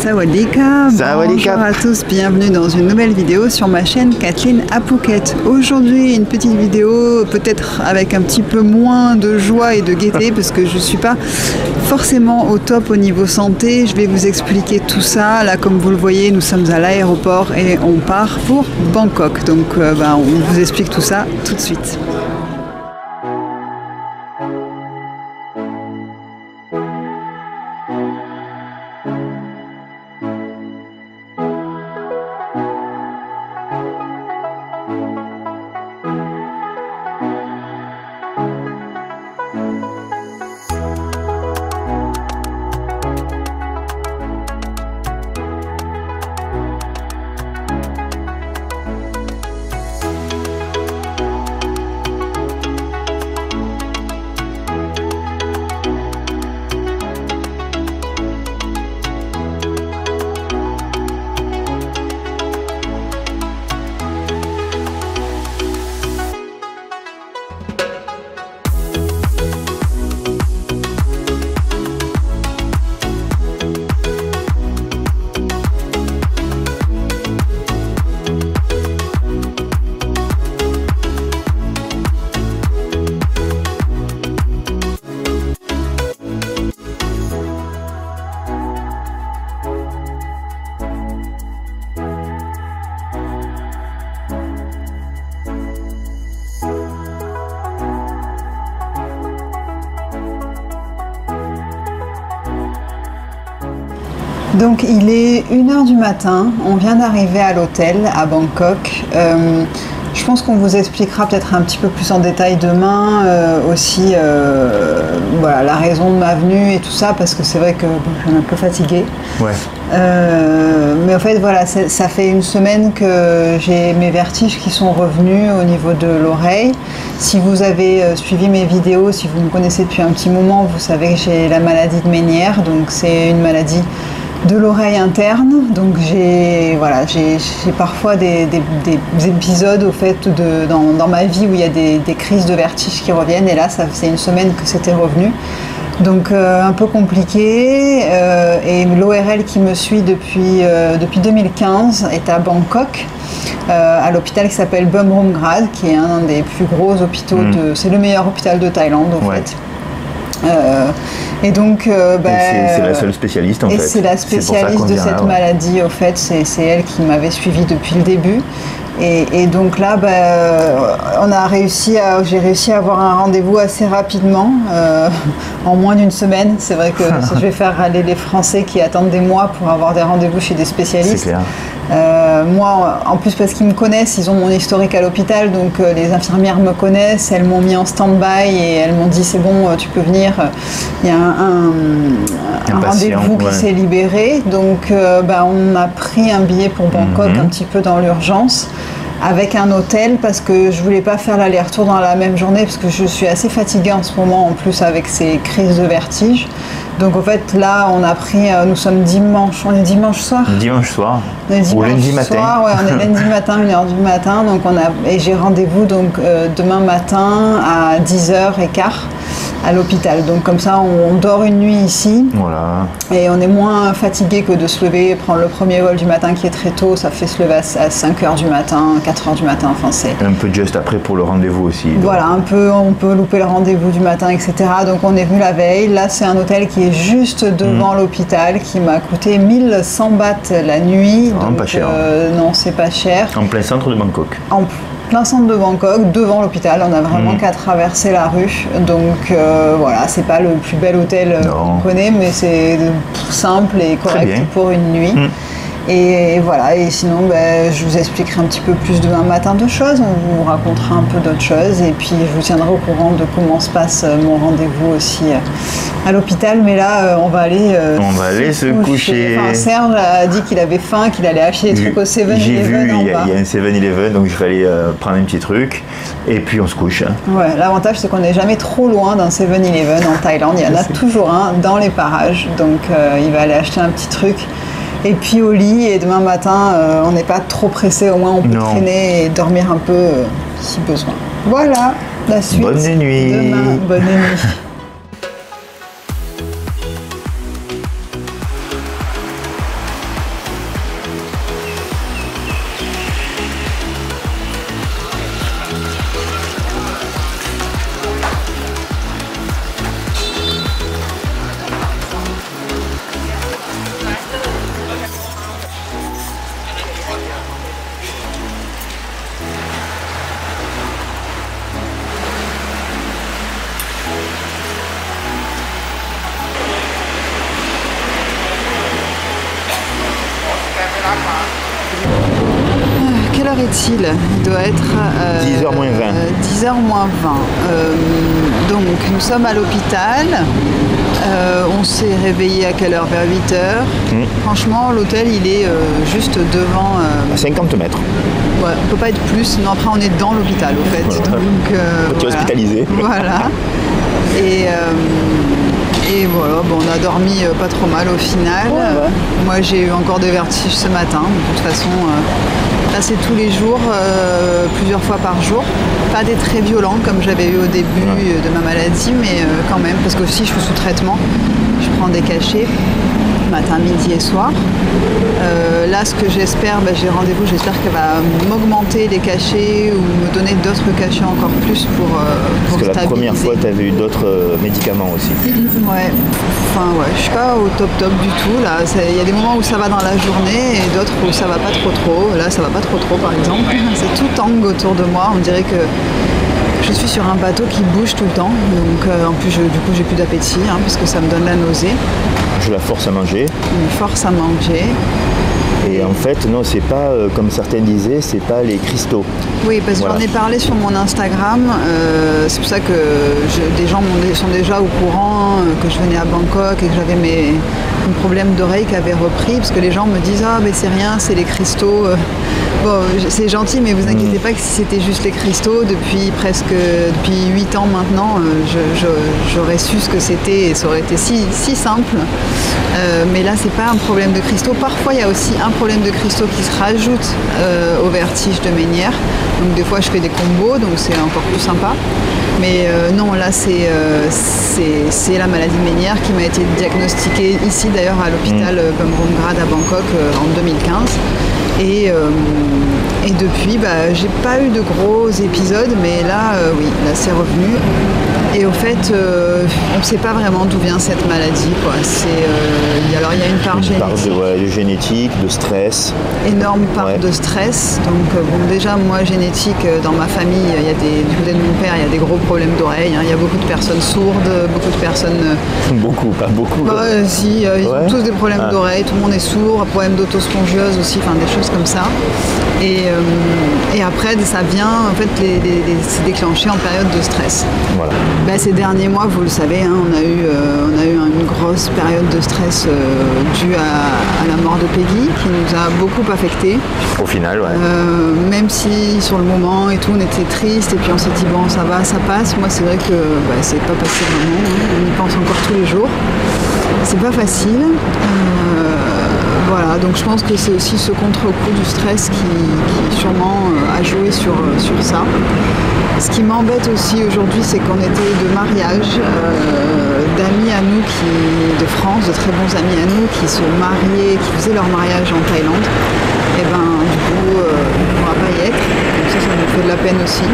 Sawadika, bonjour à tous, bienvenue dans une nouvelle vidéo sur ma chaîne Kathleen à Phuket. Aujourd'hui une petite vidéo peut-être avec un petit peu moins de joie et de gaieté parce que je ne suis pas forcément au top au niveau santé. Je vais vous expliquer tout ça. Là comme vous le voyez nous sommes à l'aéroport et on part pour Bangkok. Donc on vous explique tout ça tout de suite. Donc il est 1 h du matin, on vient d'arriver à l'hôtel à Bangkok. Je pense qu'on vous expliquera peut-être un petit peu plus en détail demain aussi voilà, la raison de ma venue et tout ça parce que c'est vrai que je suis un peu fatiguée. Ouais. Mais en fait voilà, ça fait 1 semaine que j'ai mes vertiges qui sont revenus au niveau de l'oreille. Si vous avez suivi mes vidéos, si vous me connaissez depuis un petit moment, vous savez que j'ai la maladie de Ménière, donc c'est une maladie de l'oreille interne, donc j'ai parfois des épisodes au fait dans ma vie où il y a des crises de vertige qui reviennent et là ça faisait 1 semaine que c'était revenu, donc un peu compliqué et l'ORL qui me suit depuis 2015 est à Bangkok à l'hôpital qui s'appelle Bumrungrad qui est un des plus gros hôpitaux c'est le meilleur hôpital de Thaïlande en fait. Et donc, c'est la seule spécialiste en fait. Et c'est la spécialiste de cette maladie, au fait, c'est elle qui m'avait suivi depuis le début. Et donc là, j'ai réussi à avoir un rendez-vous assez rapidement, en moins d'1 semaine. C'est vrai que je vais faire aller les Français qui attendent des mois pour avoir des rendez-vous chez des spécialistes. C'est clair. Moi, en plus parce qu'ils me connaissent, ils ont mon historique à l'hôpital, donc les infirmières me connaissent, elles m'ont mis en stand-by et elles m'ont dit c'est bon, tu peux venir, il y a un rendez-vous qui s'est libéré, donc on a pris un billet pour Bangkok un petit peu dans l'urgence, avec un hôtel parce que je voulais pas faire l'aller-retour dans la même journée parce que je suis assez fatiguée en ce moment en plus avec ces crises de vertige. Donc en fait là on a pris, nous sommes dimanche, on est dimanche soir. Dimanche soir. Ou lundi matin. Ouais, on est lundi matin, 1 h du matin, donc j'ai rendez-vous donc demain matin à 10h15 à l'hôpital. Donc comme ça on dort 1 nuit ici. Voilà. Et on est moins fatigué que de se lever et prendre le premier vol du matin qui est très tôt. Ça fait se lever à 5 h du matin, 4 h du matin. Enfin c'est un peu juste après pour le rendez-vous aussi. Donc. Voilà, on peut louper le rendez-vous du matin, etc. Donc on est venu la veille. Là c'est un hôtel qui est juste devant l'hôpital qui m'a coûté 1100 bahts la nuit. Donc, pas cher. Non, c'est pas cher. En plein centre de Bangkok. En plein centre de Bangkok, devant l'hôpital, on a vraiment qu'à traverser la rue. Donc voilà, c'est pas le plus bel hôtel qu'on connaît, mais c'est simple et correct pour 1 nuit. Et voilà, et sinon je vous expliquerai un petit peu plus demain matin de choses, on vous racontera un peu d'autres choses et puis je vous tiendrai au courant de comment se passe mon rendez-vous aussi à l'hôpital. Mais là on va aller se coucher. Enfin, Serge a dit qu'il avait faim, qu'il allait acheter des trucs au 7-Eleven. J'ai vu, il y a un 7-Eleven, donc je vais aller prendre un petit truc et puis on se couche. Ouais, l'avantage c'est qu'on n'est jamais trop loin d'un 7-Eleven en Thaïlande, il y en a toujours un dans les parages, donc il va aller acheter un petit truc. Et puis au lit, et demain matin, on n'est pas trop pressé, au moins on peut traîner et dormir un peu si besoin. Voilà, la suite. Bonne nuit. Demain, bonne nuit. heure est-il? Il doit être 10h moins 20. 10h moins 20. Donc nous sommes à l'hôpital. On s'est réveillé à quelle heure? Vers 8h. Franchement, l'hôtel il est juste devant. À 50 mètres. Ouais, on peut pas être plus. Non, après on est dans l'hôpital au fait. Voilà. Donc, Tu es hospitalisé. Voilà. Et voilà, bon, on a dormi pas trop mal au final. Ouais. Moi j'ai eu encore des vertiges ce matin. De toute façon, là c'est tous les jours, plusieurs fois par jour. Pas des très violents comme j'avais eu au début de ma maladie, mais quand même, parce que aussi je suis sous traitement. Je prends des cachets matin, midi et soir. Là, ce que j'espère, j'ai rendez-vous, j'espère qu'elle va m'augmenter les cachets ou me donner d'autres cachets encore plus pour Parce que la première fois, tu avais eu d'autres médicaments aussi. Ouais, enfin ouais, je suis pas au top du tout. Là, il y a des moments où ça va dans la journée et d'autres où ça va pas trop. Là, ça va pas trop par exemple. C'est tout tangue autour de moi. On dirait que je suis sur un bateau qui bouge tout le temps. Donc en plus, du coup, j'ai plus d'appétit parce que ça me donne la nausée. Je la force à manger. Une force à manger. Et en fait, non, c'est pas, comme certains disaient, c'est pas les cristaux. Oui, parce que j'en ai parlé sur mon Instagram. C'est pour ça que des gens sont déjà au courant que je venais à Bangkok et que j'avais mes problèmes d'oreille qui avaient repris. Parce que les gens me disent « Ah, mais c'est rien, c'est les cristaux. » Bon, c'est gentil, mais vous inquiétez pas que si c'était juste les cristaux, depuis 8 ans maintenant, j'aurais su ce que c'était et ça aurait été si simple. Mais là, c'est pas un problème de cristaux. Parfois, il y a aussi un problème de cristaux qui se rajoute au vertige de Ménière. Donc des fois, je fais des combos, donc c'est encore plus sympa. Mais non, là, c'est la maladie de Ménière qui m'a été diagnostiquée ici, d'ailleurs, à l'hôpital Bumrungrad à Bangkok en 2015. Et depuis, j'ai pas eu de gros épisodes, mais là, oui, là c'est revenu. Et au fait, on ne sait pas vraiment d'où vient cette maladie, quoi. Alors il y a une part génétique. De génétique, de stress. Énorme part de stress. Donc bon, déjà moi génétique, dans ma famille, du côté de mon père, il y a des gros problèmes d'oreilles. Il y a beaucoup de personnes sourdes, beaucoup de personnes. Beaucoup, pas beaucoup. Si, ils ont tous des problèmes d'oreilles. Tout le monde est sourd, problème d'autospongiose aussi, enfin des choses comme ça. Et après, ça vient, en fait, c'est déclenché en période de stress. Voilà. Ces derniers mois, vous le savez, on a eu une grosse période de stress due à la mort de Peggy, qui nous a beaucoup affectés. Au final, ouais. Même si sur le moment et tout, on était triste, et puis on s'est dit bon, ça va, ça passe. Moi, c'est vrai que c'est pas passé vraiment. On y pense encore tous les jours. C'est pas facile. Voilà, donc je pense que c'est aussi ce contre-coup du stress qui sûrement a joué sur ça. Ce qui m'embête aussi aujourd'hui, c'est qu'on était de mariage d'amis à nous de France, de très bons amis à nous qui se mariaient, qui faisaient leur mariage en Thaïlande. Et du coup, on ne pourra pas y être. Donc ça nous fait de la peine aussi.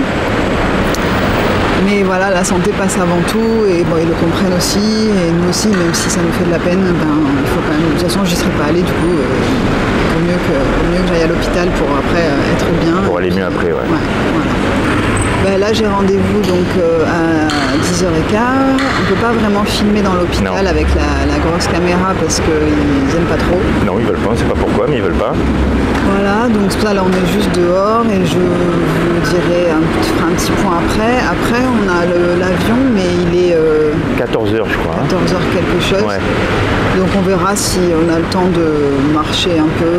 Mais voilà, la santé passe avant tout et ils le comprennent aussi. Et nous aussi, même si ça nous fait de la peine, il faut quand même. De toute façon, j'y serais pas allée, du coup, il vaut mieux que j'aille à l'hôpital pour après être bien. Pour aller mieux après, ouais. Voilà. Là, j'ai rendez-vous donc à 10h15. On ne peut pas vraiment filmer dans l'hôpital avec la grosse caméra parce qu'ils n'aiment pas trop. Non, ils veulent pas, on ne sait pas pourquoi, mais ils veulent pas. Voilà, donc c'est pour ça là on est juste dehors et je vous dirai ferai un petit point après. Après on a l'avion mais il est 14h je crois. 14h quelque chose. Ouais. Donc on verra si on a le temps de marcher un peu,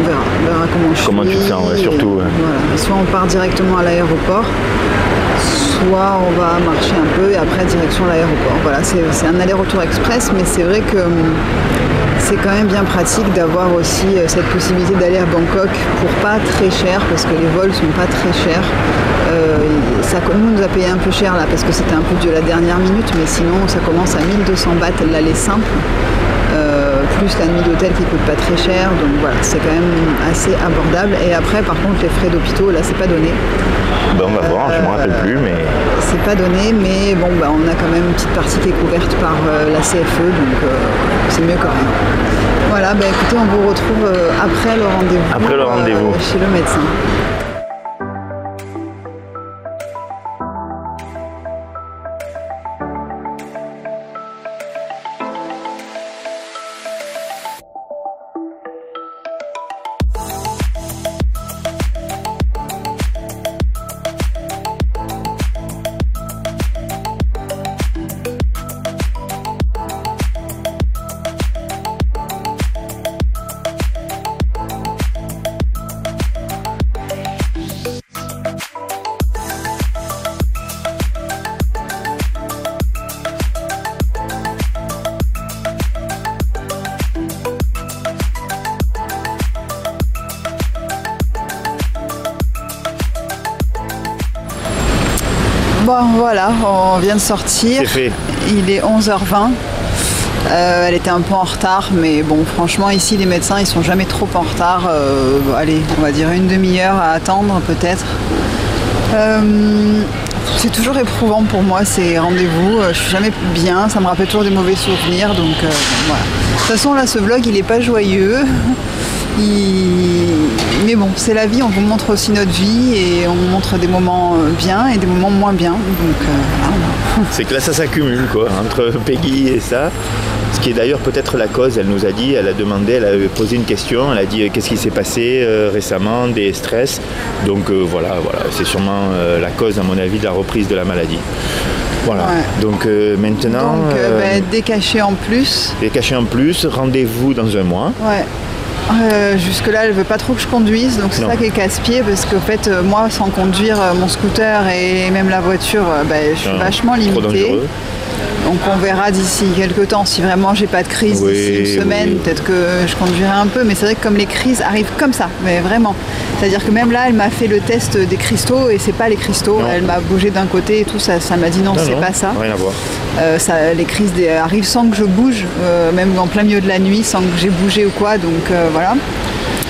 on verra comment je suis. Comment tu te sens, surtout. Voilà. Soit on part directement à l'aéroport, soit on va marcher un peu et après direction l'aéroport. Voilà, c'est un aller-retour express, mais c'est vrai que c'est quand même bien pratique d'avoir aussi cette possibilité d'aller à Bangkok pour pas très cher, parce que les vols sont pas très chers. Nous a payé un peu cher là, parce que c'était un peu de la dernière minute, mais sinon ça commence à 1200 bahts l'aller simple, plus la nuit d'hôtel qui coûte pas très cher, donc voilà, c'est quand même assez abordable. Et après, par contre, les frais d'hôpitaux, là, c'est pas donné. On va voir, je me rappelle plus, mais... C'est pas donné, mais bon, on a quand même une petite partie qui est couverte par la CFE, donc c'est mieux que rien. Voilà, écoutez, on vous retrouve après le rendez-vous. Après le rendez-vous. Chez le médecin. Bon, voilà, on vient de sortir. C'est fait. Il est 11h20. Elle était un peu en retard, mais bon, franchement, ici, les médecins, ils sont jamais trop en retard. Allez, on va dire une demi-heure à attendre, peut-être. C'est toujours éprouvant pour moi, ces rendez-vous. Je suis jamais bien, ça me rappelle toujours des mauvais souvenirs, donc voilà. De toute façon, là, ce vlog, il est pas joyeux. Mais bon, c'est la vie, on vous montre aussi notre vie et on vous montre des moments bien et des moments moins bien. Donc voilà. C'est que là ça s'accumule quoi, entre Peggy et ça. Ce qui est d'ailleurs peut-être la cause, elle nous a dit, elle a demandé, elle a posé une question, elle a dit qu'est-ce qui s'est passé récemment, des stress. Donc voilà, c'est sûrement la cause à mon avis de la reprise de la maladie. Voilà, ouais. Donc maintenant... Donc décaché en plus. Décaché en plus, rendez-vous dans un mois. Ouais. Jusque-là, elle veut pas trop que je conduise, donc c'est ça qui est casse-pied, parce qu'en fait, moi, sans conduire mon scooter et même la voiture, je suis vachement limitée. Donc on verra d'ici quelques temps, si vraiment j'ai pas de crise d'ici une semaine, peut-être que je conduirai un peu, mais c'est vrai que comme les crises arrivent comme ça, mais vraiment. C'est-à-dire que même là, elle m'a fait le test des cristaux et c'est pas les cristaux, elle m'a bougé d'un côté et tout, ça m'a dit non, c'est pas ça. Rien à voir. Les crises arrivent sans que je bouge, même en plein milieu de la nuit, sans que j'ai bougé ou quoi, donc voilà.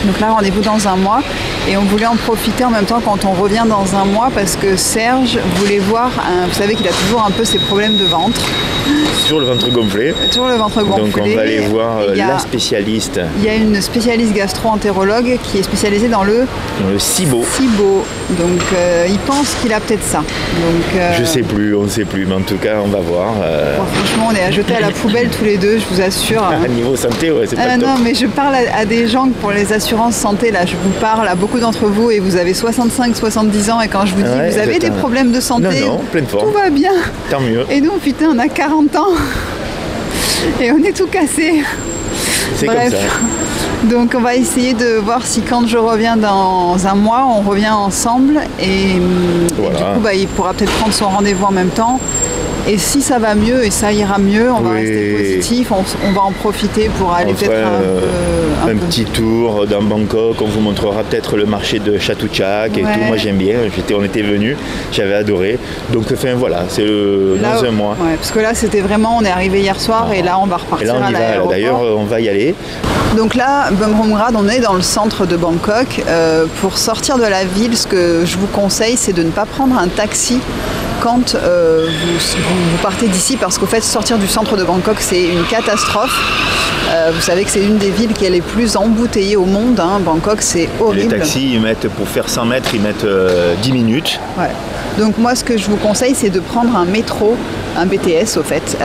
Donc là, rendez-vous dans un mois et on voulait en profiter en même temps quand on revient dans un mois parce que Serge voulait voir, vous savez qu'il a toujours un peu ses problèmes de ventre. Toujours le ventre gonflé. Toujours le ventre gonflé. Donc on va aller voir la spécialiste. Il y a une spécialiste gastro-entérologue qui est spécialisée dans le SIBO. SIBO. Donc il pense qu'il a peut-être ça. Donc, je sais plus, on ne sait plus, mais en tout cas on va voir. Bon, franchement, on est à jeter à la poubelle tous les deux, je vous assure. Niveau santé, ouais, c'est pas top. Non, mais je parle à des gens pour les assurances santé, là, je vous parle à beaucoup d'entre vous et vous avez 65-70 ans et quand je vous dis vous avez des problèmes de santé, non, pleine forme. Tout va bien. Tant mieux. Et nous, putain, on a 40 ans et on est tout cassé. C'est comme ça. Donc on va essayer de voir si quand je reviens dans un mois, on revient ensemble et du coup il pourra peut-être prendre son rendez-vous en même temps. Et si ça va mieux et ça ira mieux, on va rester positif, on va en profiter pour aller peut-être un petit tour dans Bangkok, on vous montrera peut-être le marché de Chatuchak et tout, moi j'aime bien, on était venus, j'avais adoré, donc enfin voilà, c'est dans un mois. Ouais, parce que là c'était vraiment, on est arrivé hier soir et là on va repartir à l'aéroport. D'ailleurs on va y aller. Donc là, Bumrungrad, on est dans le centre de Bangkok. Pour sortir de la ville, ce que je vous conseille, c'est de ne pas prendre un taxi quand vous partez d'ici, parce qu'au fait, sortir du centre de Bangkok, c'est une catastrophe. Vous savez que c'est une des villes qui est les plus embouteillées au monde. Hein. Bangkok, c'est horrible. Les taxis, ils mettent, pour faire 100 mètres, ils mettent 10 minutes. Ouais. Donc moi, ce que je vous conseille, c'est de prendre un métro, un BTS au fait,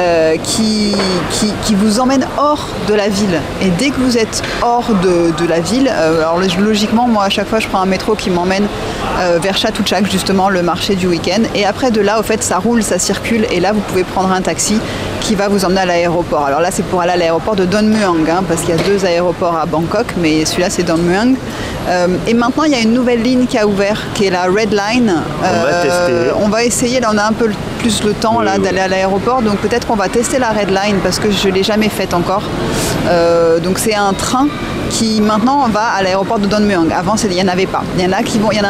qui vous emmène hors de la ville. Et dès que vous êtes hors de la ville, alors logiquement, moi à chaque fois, je prends un métro qui m'emmène vers Chatuchak, justement, le marché du week-end. Et après de là, au fait, ça roule, ça circule. Et là, vous pouvez prendre un taxi qui va vous emmener à l'aéroport. Alors là, c'est pour aller à l'aéroport de Don Muang, hein, parce qu'il y a 2 aéroports à Bangkok, mais celui-là, c'est Don Muang. Et maintenant, il y a une nouvelle ligne qui a ouvert, qui est la Red Line. On va tester. On va essayer, là, on a un peu plus le temps d'aller à l'aéroport, donc peut-être qu'on va tester la Red Line, parce que je ne l'ai jamais faite encore. Donc c'est un train qui maintenant va à l'aéroport de Don Muang. Avant, il n'y en avait pas. Il y en a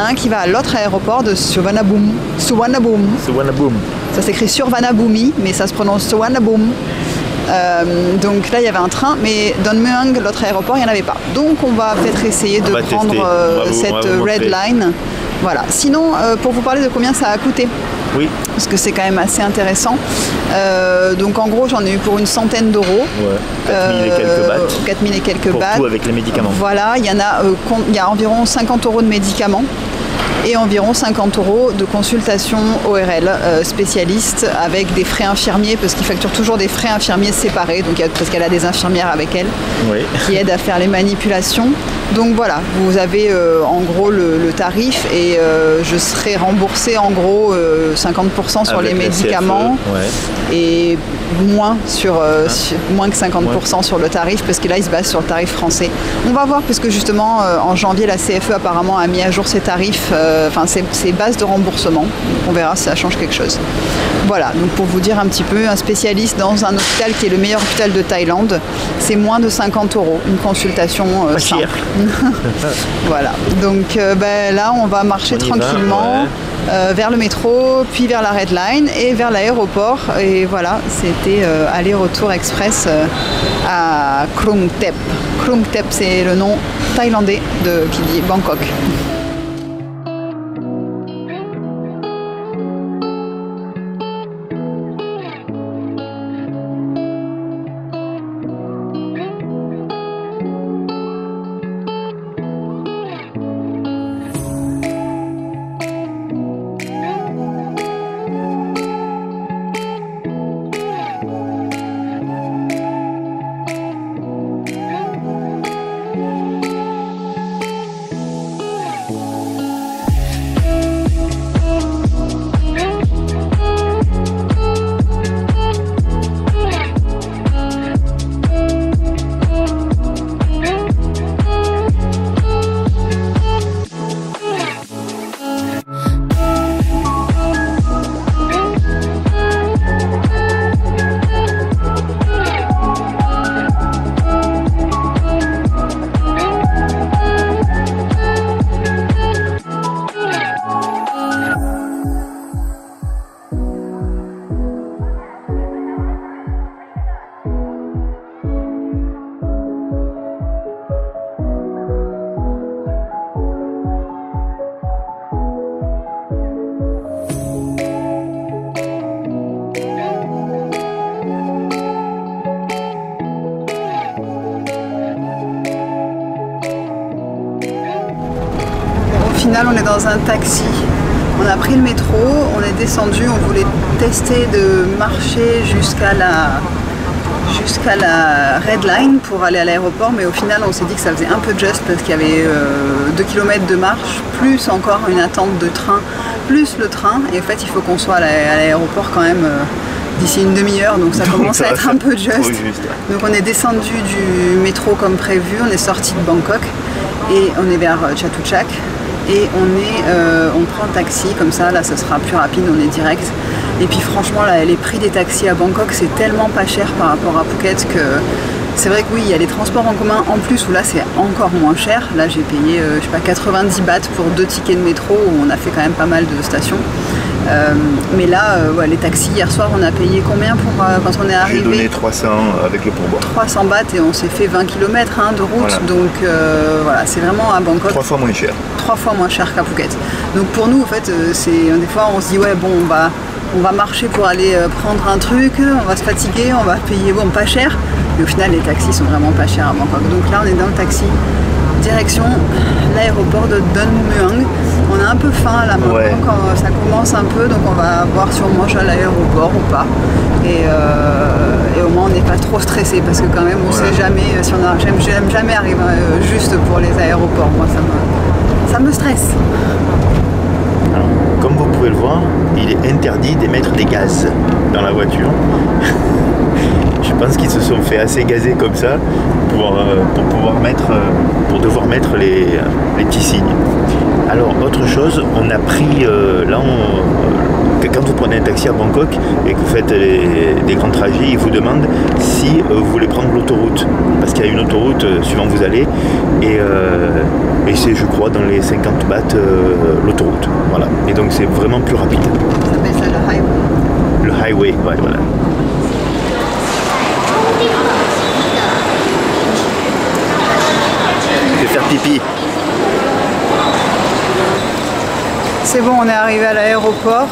un qui va à l'autre aéroport de Suvarnabhumi. Ça s'écrit Suvarnabhumi, mais ça se prononce Suvarnabhumi. Donc là il y avait un train, mais Don Muang, l'autre aéroport, il n'y en avait pas. Donc on va peut-être essayer de prendre cette Red Line. Voilà. Sinon, pour vous parler de combien ça a coûté. Oui. Parce que c'est quand même assez intéressant. Donc en gros, j'en ai eu pour une centaine d'euros. Ouais. 4000 et quelques bahts. 4000 et quelques bahts. Pour tout avec les médicaments. Voilà, il y a environ 50 euros de médicaments. Et environ 50 euros de consultation ORL spécialiste avec des frais infirmiers, parce qu'ils facturent toujours des frais infirmiers séparés, donc parce qu'elle a des infirmières avec elle qui aident à faire les manipulations. Donc voilà, vous avez en gros le tarif et je serai remboursée en gros 50% sur les médicaments et moins moins que 50% sur le tarif, parce que là il se base sur le tarif français. On va voir, parce que justement en janvier la CFE apparemment a mis à jour ses tarifs, ses bases de remboursement. Donc on verra si ça change quelque chose. Voilà, donc pour vous dire un petit peu, un spécialiste dans un hôpital qui est le meilleur hôpital de Thaïlande, c'est moins de 50 euros, une consultation simple. Voilà, donc là on va marcher tranquillement. vers le métro, puis vers la Red Line et vers l'aéroport. Et voilà, c'était aller-retour express à Krung Thep. Krung Thep, c'est le nom thaïlandais qui dit Bangkok. Au final, on est dans un taxi. On a pris le métro, on est descendu, on voulait tester de marcher jusqu'à la Red Line pour aller à l'aéroport, mais au final on s'est dit que ça faisait un peu juste parce qu'il y avait 2 km de marche, plus encore une attente de train, plus le train, et en fait il faut qu'on soit à l'aéroport quand même d'ici une demi-heure, donc ça commence à être un peu juste. Donc on est descendu du métro comme prévu, on est sorti de Bangkok et on est vers Chatuchak. Et on prend le taxi comme ça, là ça sera plus rapide, on est direct. Et puis franchement là, les prix des taxis à Bangkok c'est tellement pas cher par rapport à Phuket que c'est vrai que oui, il y a les transports en commun en plus où là c'est encore moins cher. Là j'ai payé je sais pas 90 bahts pour 2 tickets de métro où on a fait quand même pas mal de stations. Mais là, ouais, les taxis, hier soir on a payé combien pour quand on est arrivé? J'ai donné 300 avec le pourboire. 300 bahts et on s'est fait 20 km de route, voilà. Donc voilà, c'est vraiment à Bangkok. 3 fois moins cher. 3 fois moins cher qu'à Phuket. Donc pour nous en fait, des fois on se dit ouais bon on va marcher pour aller prendre un truc, on va se fatiguer, on va payer bon pas cher, mais au final les taxis sont vraiment pas chers à Bangkok. Donc là on est dans le taxi, direction l'aéroport de Don Mueang. On a un peu faim là maintenant, ouais. Quand ça commence un peu, donc on va voir si on mange à l'aéroport ou pas. Et au moins on n'est pas trop stressé parce que quand même on sait jamais si on a. J'aime jamais arriver juste pour les aéroports. Moi ça me stresse. Alors, comme vous pouvez le voir, il est interdit d'émettre des gaz dans la voiture. Je pense qu'ils se sont fait assez gazer comme ça pour devoir mettre les petits signes. Alors autre chose, on a pris quand vous prenez un taxi à Bangkok et que vous faites des grands trajets, ils vous demandent si vous voulez prendre l'autoroute, parce qu'il y a une autoroute suivant où vous allez, et c'est je crois dans les 50 bahts l'autoroute, voilà, et donc c'est vraiment plus rapide. Ça s'appelle ça le highway. Le highway, ouais, voilà. Je vais faire pipi. C'est bon, on est arrivé à l'aéroport.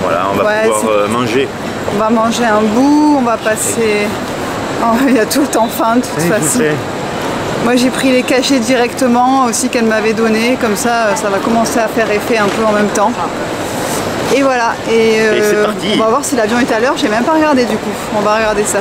Voilà, on va pouvoir manger. On va manger un bout, on va passer... Oh, il y a tout le temps faim de toute façon. Moi j'ai pris les cachets directement aussi qu'elle m'avait donné, comme ça ça va commencer à faire effet un peu en même temps. Et voilà, et c'est parti. On va voir si l'avion est à l'heure, j'ai même pas regardé du coup, on va regarder ça.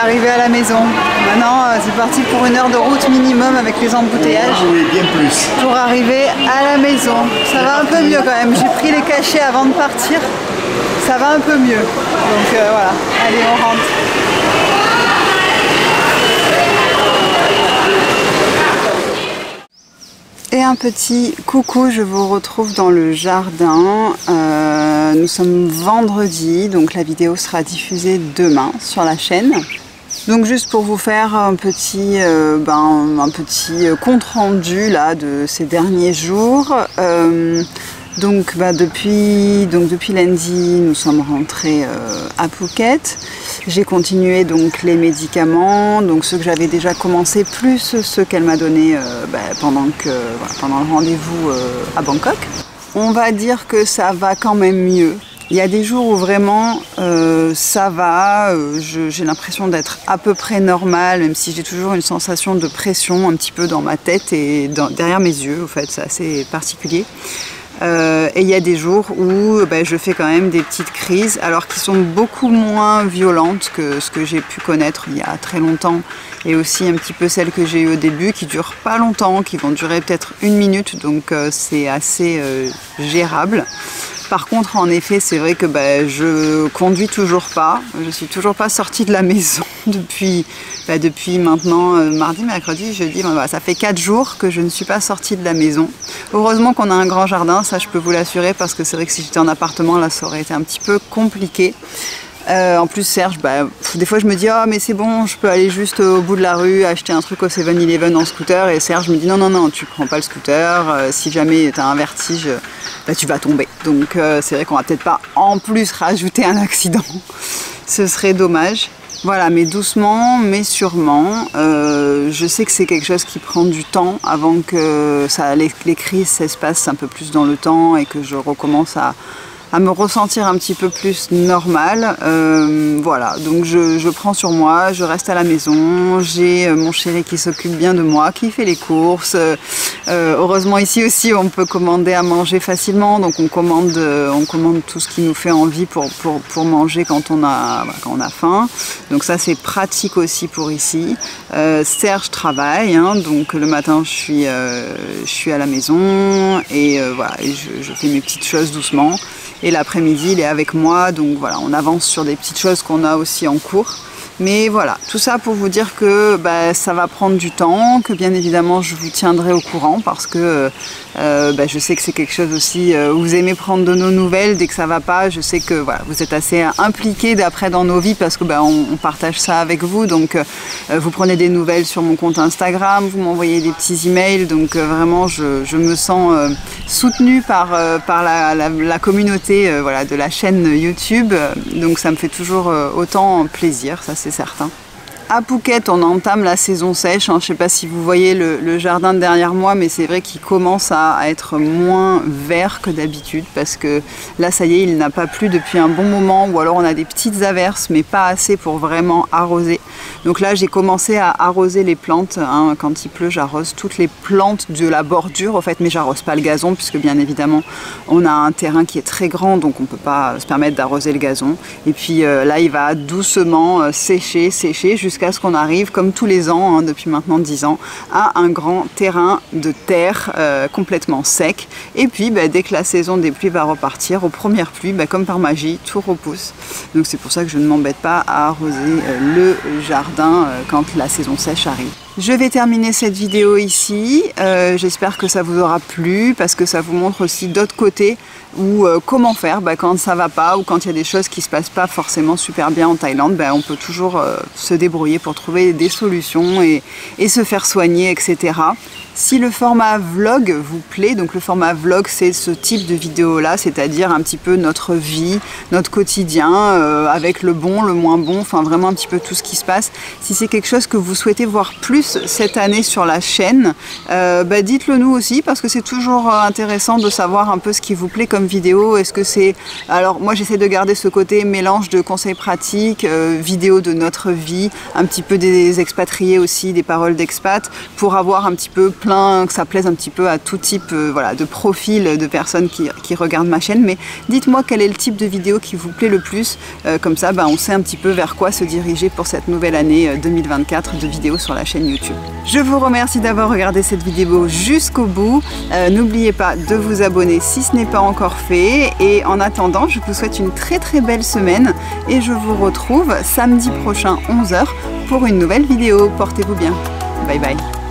Arrivé à la maison. Maintenant, c'est parti pour 1 heure de route minimum avec les embouteillages. Oui, bien plus. Pour arriver à la maison. Ça va un peu mieux quand même. J'ai pris les cachets avant de partir. Ça va un peu mieux. Donc voilà, allez, on rentre. Et un petit coucou, je vous retrouve dans le jardin. Nous sommes vendredi, donc la vidéo sera diffusée demain sur la chaîne. Donc juste pour vous faire un petit compte rendu là de ces derniers jours. Depuis lundi, nous sommes rentrés à Phuket. J'ai continué donc les médicaments, donc ceux que j'avais déjà commencé, plus ceux qu'elle m'a donné pendant le rendez-vous à Bangkok. On va dire que ça va quand même mieux. Il y a des jours où vraiment ça va, j'ai l'impression d'être à peu près normale, même si j'ai toujours une sensation de pression un petit peu dans ma tête et derrière mes yeux, en fait, c'est assez particulier. Et il y a des jours où je fais quand même des petites crises, alors qui sont beaucoup moins violentes que ce que j'ai pu connaître il y a très longtemps, et aussi un petit peu celles que j'ai eues au début, qui durent pas longtemps, qui vont durer peut-être 1 minute, donc c'est assez gérable. Par contre, en effet, c'est vrai que je conduis toujours pas. Je suis toujours pas sortie de la maison depuis maintenant mardi, mercredi, jeudi. Ça fait 4 jours que je ne suis pas sortie de la maison. Heureusement qu'on a un grand jardin, ça je peux vous l'assurer, parce que c'est vrai que si j'étais en appartement, là, ça aurait été un petit peu compliqué. En plus Serge, des fois je me dis oh mais c'est bon, je peux aller juste au bout de la rue acheter un truc au 7-Eleven en scooter, et Serge me dit non, tu prends pas le scooter, si jamais tu as un vertige, tu vas tomber. Donc c'est vrai qu'on va peut-être pas en plus rajouter un accident, ce serait dommage. Voilà, mais doucement, mais sûrement. Je sais que c'est quelque chose qui prend du temps avant que les crises s'espacent un peu plus dans le temps et que je recommence à me ressentir un petit peu plus normal. Voilà, donc je prends sur moi, je reste à la maison, j'ai mon chéri qui s'occupe bien de moi, qui fait les courses. Heureusement ici aussi on peut commander à manger facilement, donc on commande tout ce qui nous fait envie pour manger quand on a faim. Donc ça c'est pratique aussi pour ici. Serge travaille, donc le matin je suis à la maison et voilà, et je fais mes petites choses doucement. Et l'après-midi, il est avec moi, donc voilà, on avance sur des petites choses qu'on a aussi en cours. Mais voilà, tout ça pour vous dire que ça va prendre du temps, que bien évidemment je vous tiendrai au courant, parce que je sais que c'est quelque chose aussi où vous aimez prendre de nos nouvelles dès que ça va pas. Je sais que voilà, vous êtes assez impliqués d'après dans nos vies, parce que on partage ça avec vous, donc vous prenez des nouvelles sur mon compte Instagram, vous m'envoyez des petits emails, donc vraiment je me sens soutenue par la communauté de la chaîne YouTube, donc ça me fait toujours autant plaisir, ça c'est certain. À Phuket, on entame la saison sèche. Je ne sais pas si vous voyez le jardin derrière moi, mais c'est vrai qu'il commence à être moins vert que d'habitude, parce que là, ça y est, il n'a pas plu depuis un bon moment, ou alors on a des petites averses, mais pas assez pour vraiment arroser. Donc là, j'ai commencé à arroser les plantes. Quand il pleut, j'arrose toutes les plantes de la bordure, en fait, mais j'arrose pas le gazon, puisque bien évidemment, on a un terrain qui est très grand, donc on ne peut pas se permettre d'arroser le gazon. Et puis là, il va doucement sécher, jusqu'à ce qu'on arrive, comme tous les ans, depuis maintenant 10 ans, à un grand terrain de terre complètement sec. Et puis, dès que la saison des pluies va repartir, aux premières pluies, comme par magie, tout repousse. Donc c'est pour ça que je ne m'embête pas à arroser le jardin quand la saison sèche arrive. Je vais terminer cette vidéo ici. J'espère que ça vous aura plu, parce que ça vous montre aussi d'autres côtés ou comment faire quand ça va pas, ou quand il y a des choses qui se passent pas forcément super bien en Thaïlande. On peut toujours se débrouiller pour trouver des solutions et se faire soigner, etc. Si le format vlog vous plaît, donc le format vlog c'est ce type de vidéo là, c'est-à-dire un petit peu notre vie, notre quotidien, avec le bon, le moins bon, enfin vraiment un petit peu tout ce qui se passe. Si c'est quelque chose que vous souhaitez voir plus cette année sur la chaîne, dites-le nous aussi, parce que c'est toujours intéressant de savoir un peu ce qui vous plaît comme vidéo. Est-ce que c'est... Alors moi j'essaie de garder ce côté mélange de conseils pratiques, vidéos de notre vie, un petit peu des expatriés aussi, des paroles d'expat, pour avoir un petit peu que ça plaise un petit peu à tout type de profil de personnes qui regardent ma chaîne. Mais dites-moi quel est le type de vidéo qui vous plaît le plus, comme ça on sait un petit peu vers quoi se diriger pour cette nouvelle année 2024 de vidéos sur la chaîne YouTube. Je vous remercie d'avoir regardé cette vidéo jusqu'au bout. N'oubliez pas de vous abonner si ce n'est pas encore fait, et en attendant je vous souhaite une très très belle semaine, et je vous retrouve samedi prochain 11 h pour une nouvelle vidéo. Portez-vous bien. Bye bye.